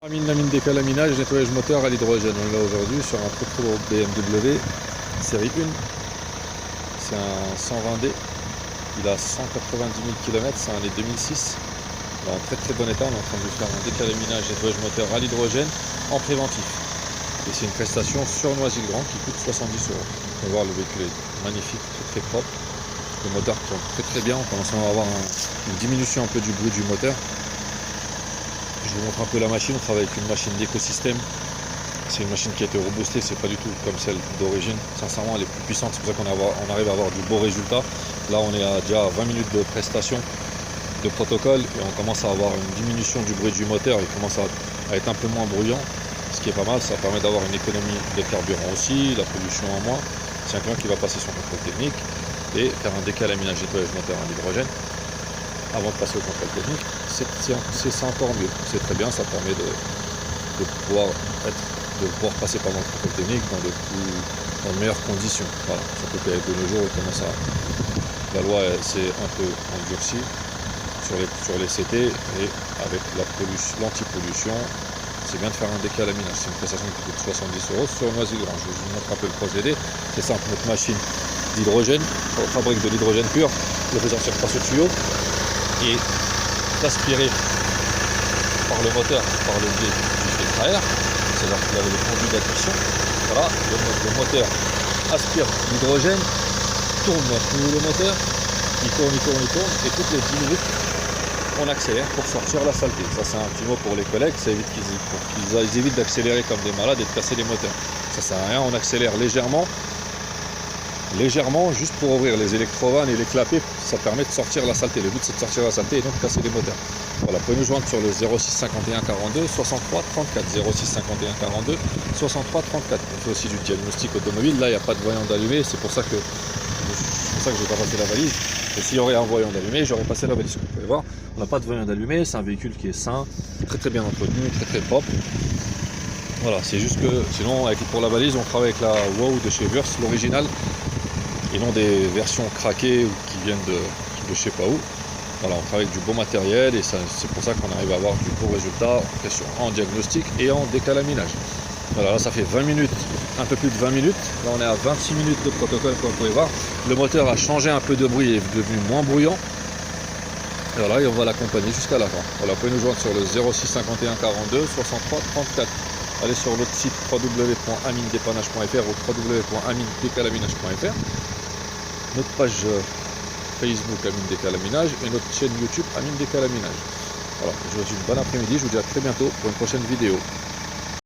Amine décalaminage, nettoyage moteur à l'hydrogène. On est là aujourd'hui sur un très beau BMW série 1. C'est un 120D. Il a 190 000 km, c'est un année 2006. Il est en très bon état. On est en train de lui faire un décalaminage, nettoyage moteur à l'hydrogène en préventif. Et c'est une prestation sur Noisy-le-Grand qui coûte 70 euros. Vous pouvez voir, le véhicule est magnifique, très propre. Le moteur tourne très bien. On commence à avoir une diminution un peu du bruit du moteur. Je vous montre un peu la machine. On travaille avec une machine d'écosystème. C'est une machine qui a été reboostée, c'est pas du tout comme celle d'origine. Sincèrement, elle est plus puissante, c'est pour ça qu'on arrive à avoir du beau résultat. Là, on est déjà à 20 minutes de prestation de protocole et on commence à avoir une diminution du bruit du moteur. Il commence à être un peu moins bruyant, ce qui est pas mal. Ça permet d'avoir une économie de carburant aussi, la pollution en moins. C'est un client qui va passer son contrôle technique et faire un décalaminage nettoyage moteur à l'hydrogène avant de passer au contrôle technique. C'est encore mieux. C'est très bien, ça permet de pouvoir passer par le contrôle technique dans de meilleures conditions. Voilà. Surtout qu'avec de nos jours, la loi s'est un peu endurcie sur les CT et avec l'anti-pollution, c'est bien de faire un décalaminage. C'est une prestation qui coûte 70 euros sur Noisy-le-Grand. Je vous montre un peu le procédé. C'est simple, notre machine d'hydrogène, on fabrique de l'hydrogène pur, le fait sortir par ce tuyau et aspiré par le moteur, par le biais du filtre à air, c'est-à-dire qu'il avait le conduit d'admission. Voilà, le moteur aspire l'hydrogène, tourne le moteur, il tourne, et toutes les 10 minutes, on accélère pour sortir la saleté. Ça, c'est un petit mot pour les collègues, ça évite qu'ils évitent d'accélérer comme des malades et de casser les moteurs. Ça sert à rien, on accélère légèrement, juste pour ouvrir les électrovannes et les clapets, ça permet de sortir la saleté. Le but, c'est de sortir la saleté et donc de casser les moteurs. Voilà, vous pouvez nous joindre sur le 06 51 42 63 34, 06 51 42 63 34. On fait aussi du diagnostic automobile. Là, il n'y a pas de voyant d'allumé, c'est pour ça que je n'ai pas passé la valise. Et s'il y aurait un voyant d'allumé, j'aurais passé la valise. Vous pouvez voir, on n'a pas de voyant d'allumé, c'est un véhicule qui est sain, très bien entretenu, très propre. Voilà, c'est juste que sinon, pour la valise, on travaille avec la WOW de chez Wurth, l'original, et non des versions craquées ou qui viennent de je sais pas où. Voilà, on travaille avec du bon matériel et c'est pour ça qu'on arrive à avoir du beau résultat en diagnostic et en décalaminage. Voilà, là ça fait 20 minutes, un peu plus de 20 minutes. Là on est à 26 minutes de protocole, comme vous pouvez voir. Le moteur a changé un peu de bruit et est devenu moins bruyant. Et voilà, et on va l'accompagner jusqu'à la fin. Voilà, vous pouvez nous joindre sur le 06 51 42 63 34. Allez sur notre site www.aminedépannage.fr ou www.aminedécalaminage.fr. Notre page Facebook Amine Décalaminage et notre chaîne YouTube Amine Décalaminage. Voilà, je vous souhaite une bonne après-midi, je vous dis à très bientôt pour une prochaine vidéo.